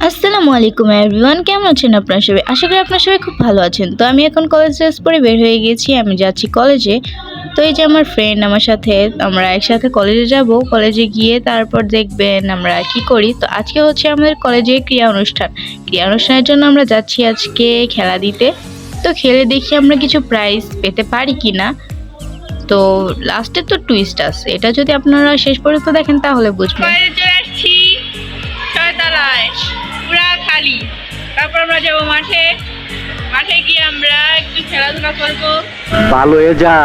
আসসালামু আলাইকুম এভরিওয়ান, কেমন আছেন আপনারা সবাই? আশা করি আপনারা সবাই খুব ভালো আছেন। তো আমি এখন কলেজ ড্রেস পরে বের হয়ে গেছি, আমি যাচ্ছি কলেজে। তো এই যে আমার ফ্রেন্ড আমার সাথে, আমরা একসাথে কলেজে যাব। কলেজে গিয়ে তারপর দেখবেন আমরা কি করি। তো আজকে হচ্ছে আমাদের কলেজে ক্রীড়া অনুষ্ঠানের জন্য আমরা যাচ্ছি আজকে খেলা দিতে। তো খেলে দেখি আমরা কিছু প্রাইজ পেতে পারি কিনা। তো লাস্টে তো টুইস্ট আছে, এটা যদি আপনারা শেষ পর্যন্ত দেখেন তাহলে বুঝবেন। পুরা খালি, তারপর আমরা যাবো মাঠে গিয়ে আমরা একটু খেলাধুলা করবো। ভালো হয়ে যা,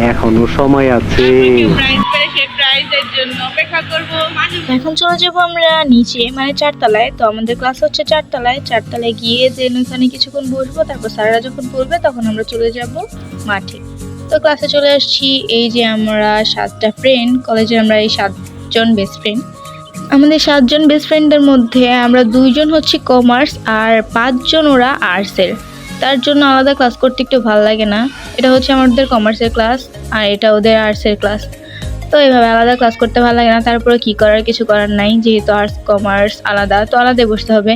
এখনো সময় আছে। প্রাইজের জন্য অপেক্ষা করবো। এখন চলে যাবো আমরা নিচে, মানে 4 তলায়। তো আমাদের ক্লাস হচ্ছে 4 তলায়। 4 তলায় গিয়ে যে ওখানে কিছুক্ষণ বসবো, তারপর স্যাররা যখন বলবে তখন আমরা চলে যাব মাঠে। তো ক্লাসে চলে আসছি। এই যে আমরা 7টা ফ্রেন্ড, কলেজে আমরা এই 7জন বেস্ট ফ্রেন্ড। আমাদের 7 জন বেস্ট ফ্রেন্ডের মধ্যে আমরা 2 জন হচ্ছে কমার্স আর 5 জন ওরা আর্টসের। তার জন্য আলাদা ক্লাস করতে একটু ভালো লাগে না। এটা হচ্ছে আমাদের কমার্সের ক্লাস আর এটা ওদের আর্টসের ক্লাস। তো এইভাবে আলাদা ক্লাস করতে ভালো লাগে না। তারপরে কি করার, কিছু করার নাই, যেহেতু আর্টস কমার্স আলাদা, তো আলাদাই বসতে হবে।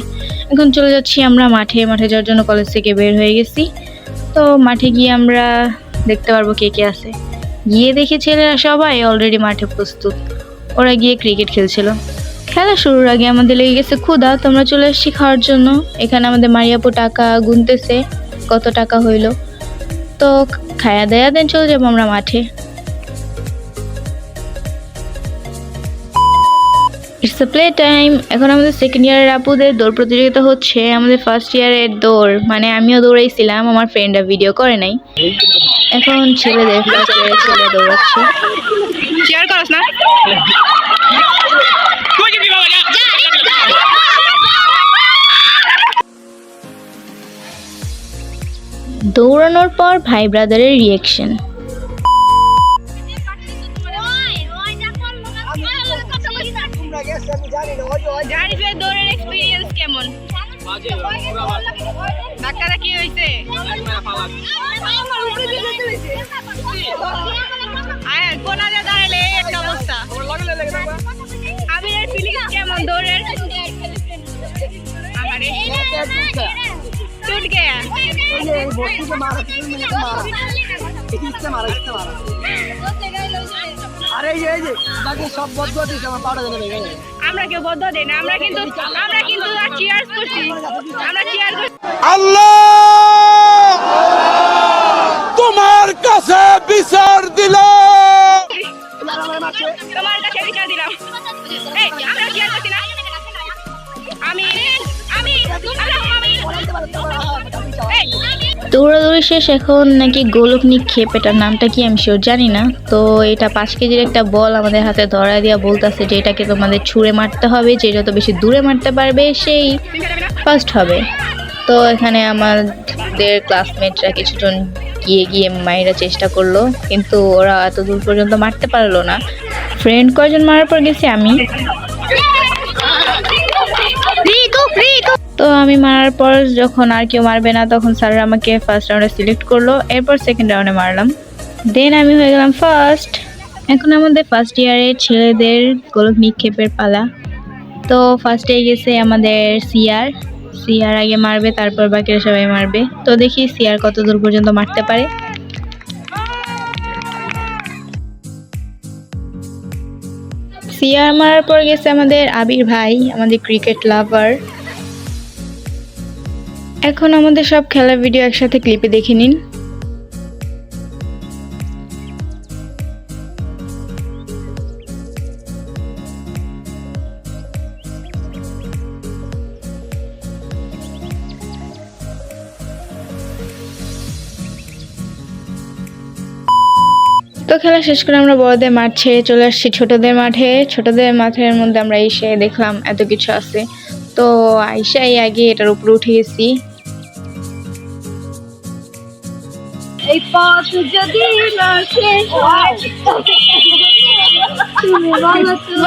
এখন চলে যাচ্ছি আমরা মাঠে যাওয়ার জন্য কলেজ থেকে বের হয়ে গেছি। তো মাঠে গিয়ে আমরা দেখতে পারবো কে কে আছে। গিয়ে দেখি ছেলেরা সবাই অলরেডি মাঠে প্রস্তুত, ওরা গিয়ে ক্রিকেট খেলছিল। খেলা শুরুর আগে আমাদের লেগে গেছে ক্ষুধা, তোমরা চলে এসেছি খাওয়ার জন্য। এখানে আমাদের মারিয়াপু টাকা গুনতেছে কত টাকা হইলো। তো খায়া দেয়া দেন চলে যাবো আমরা মাঠে। It's a play time. এখন আমাদের সেকেন্ড ইয়ারের আপুদের দৌড় প্রতিযোগিতা হচ্ছে। আমাদের ফার্স্ট ইয়ারের দৌড়, মানে আমিও দৌড়াইছিলাম, আমার ফ্রেন্ডরা ভিডিও করে নাই। এখন ছেলেদের ফার্স্ট ইয়ারের ছেলে দৌড়াচ্ছে। শেয়ার করছ না? দৌড়ানোর পর ভাই ব্রাদারের রিয়েকশন। দৌড়ের এক্সপেরিয়েন্স কেমন? ধাক্কাটা কি হয়েছে? কোনারে দাঁড়ালে একটা অবস্থা। আমি এর ফিলিংস কেমন দৌড়ের? আমারে টুট গয়া। আমরা কেউ বদ্ধ দেই না, আমরা কিন্তু চিয়ার্স করছি, আমরা চিয়ার করছি। আল্লাহ তোমার কাছে বিচার দিলাম, তোমার কাছে বিচার দিলাম। এই আমরা চিয়ার করছি না? দৌড়াদৌড়ি শেষ, এখন নাকি গোলক নিক্ষেপ, এটার নামটা কি আমি শিওর জানি না। তো এটা 5 কেজির একটা বল আমাদের হাতে ধরা দিয়া বলতেছে যে এটাকে তোমাদের ছুঁড়ে মারতে হবে, যে যত বেশি দূরে মারতে পারবে সেই ফার্স্ট হবে। তো এখানে আমাদের ক্লাসমেটরা কিছুজন গিয়ে মায়েরা চেষ্টা করলো, কিন্তু ওরা এত দূর পর্যন্ত মারতে পারলো না। ফ্রেন্ড কয়জন মারার পর গেছি আমি। তো আমি মারার পর যখন আর কেউ মারবে না, তখন স্যাররা আমাকে ফার্স্ট রাউন্ডে সিলেক্ট করলো, এরপর সেকেন্ড রাউন্ডে মারলাম, দেন আমি হয়ে গেলাম ফার্স্ট। এখন আমাদের ফার্স্ট ইয়ারের ছেলেদের গোলক নিক্ষেপের পালা। তো ফার্স্টে গেছে আমাদের সিয়ার আগে মারবে, তারপর বাকিরা সবাই মারবে। তো দেখি সিয়ার কত দূর পর্যন্ত মারতে পারে। সিয়ার মারার পর গেছে আমাদের আবির ভাই, আমাদের ক্রিকেট লাভার। এখন আমাদের সব খেলার ভিডিও একসাথে ক্লিপে দেখে নিন। তো খেলা শেষ করে আমরা বড়দের মাঠ ছেড়ে চলে আসছি ছোটদের মাঠে। ছোটদের মাঠের মধ্যে আমরা এসে দেখলাম এত কিছু আছে। তো আইসাই আগে এটার উপরে উঠে গেছি। এই পথ যদি না শেষ হয় তুমি বলো তো।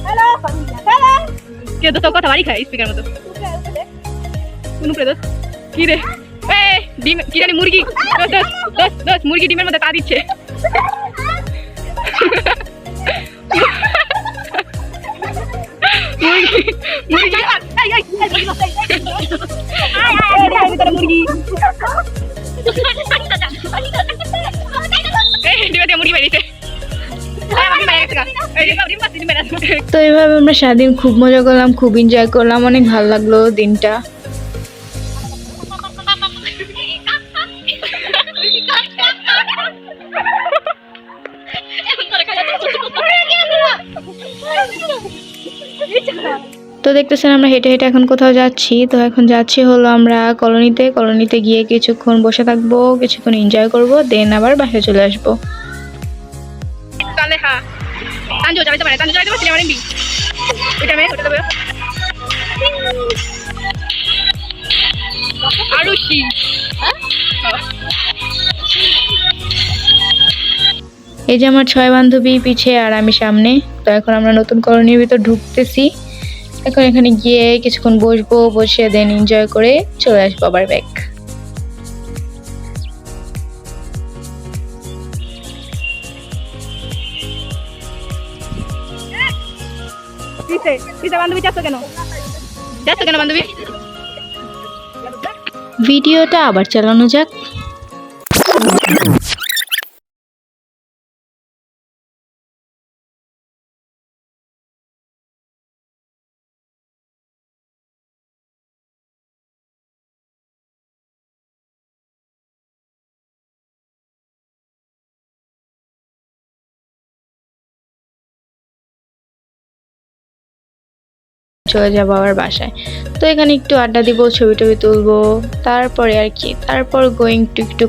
হ্যালো হ্যালো কেউ তো কথা বাড়ি খায় স্পিকার মতো কোন উপরে দোষ কি রে এ ডিম কি জানি মুরগি দোষ মুরগি ডিমের মধ্যে তা দিচ্ছে মুরগি মুরগি মুরগি বাইরেছে তো এইভাবে আমরা সারাদিন খুব মজা করলাম, খুব এনজয় করলাম, অনেক ভালো লাগলো দিনটা। তো দেখতেছেন আমরা হেঁটে হেঁটে এখন কোথাও যাচ্ছি। তো এখন যাচ্ছি হলো আমরা কলোনিতে গিয়ে কিছুক্ষণ বসে থাকবো, কিছুক্ষণ এনজয় করব, দেন আবার বাসায় চলে আসবো। এই যে আমার 6 বান্ধবী পিছে আর আমি সামনে। তো এখন আমরা নতুন কলোনির ভিতর ঢুকতেছি। এখন এখানে গিয়ে কিছুক্ষণ বসবো, বসে দেন এনজয় করে চলে আসবো আবার ব্যাক। ভিডিওটা আবার চালানো যাক। চলে যাবো আবার বাসায়। তো এখানে একটু আড্ডা দিব, ছবি টবি তুলবো, তারপরে আর কি, তারপর গোয়িং টু একটু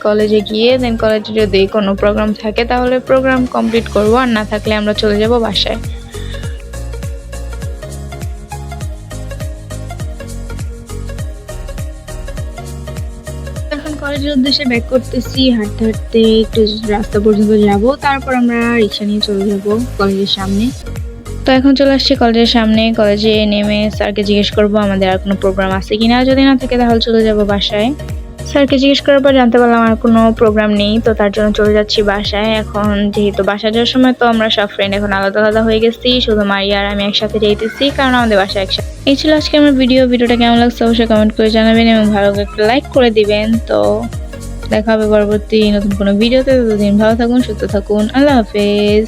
কলেজে গিয়ে দেন কলেজে যদি কোনো প্রোগ্রাম থাকে তাহলে প্রোগ্রাম কমপ্লিট করব, আর না থাকলে আমরা চলে যাব বাসায়। এখন কলেজের উদ্দেশ্যে ব্যাক করতেছি, হাঁটতে হাঁটতে একটু রাস্তা পর্যন্ত যাব, তারপর আমরা রিক্সা নিয়ে চলে যাব কলেজের সামনে। তো এখন চলে আসছি কলেজের সামনে। কলেজে নেমে স্যারকে জিজ্ঞেস করবো আমাদের আর কোনো প্রোগ্রাম আছে কিনা, যদি না থাকে তাহলে চলে যাব বাসায়। স্যারকে জিজ্ঞেস করার পর জানতে পারলাম আর কোনো প্রোগ্রাম নেই, তো তার জন্য চলে যাচ্ছি বাসায়। এখন যেহেতু বাসায় যাওয়ার সময় তো আমরা সব ফ্রেন্ড এখন আলাদা আলাদা হয়ে গেছি, শুধু মারিয়া আর আমি একসাথে যাইতেছি, কারণ আমাদের বাসায় একসাথে। এই ছিল আজকে আমার ভিডিওটা কেমন লাগছে অবশ্যই কমেন্ট করে জানাবেন এবং ভালো করে একটা লাইক করে দিবেন। তো দেখা হবে পরবর্তী নতুন কোনো ভিডিওতে। ততদিন ভালো থাকুন, সুস্থ থাকুন, আল্লাহ হাফেজ।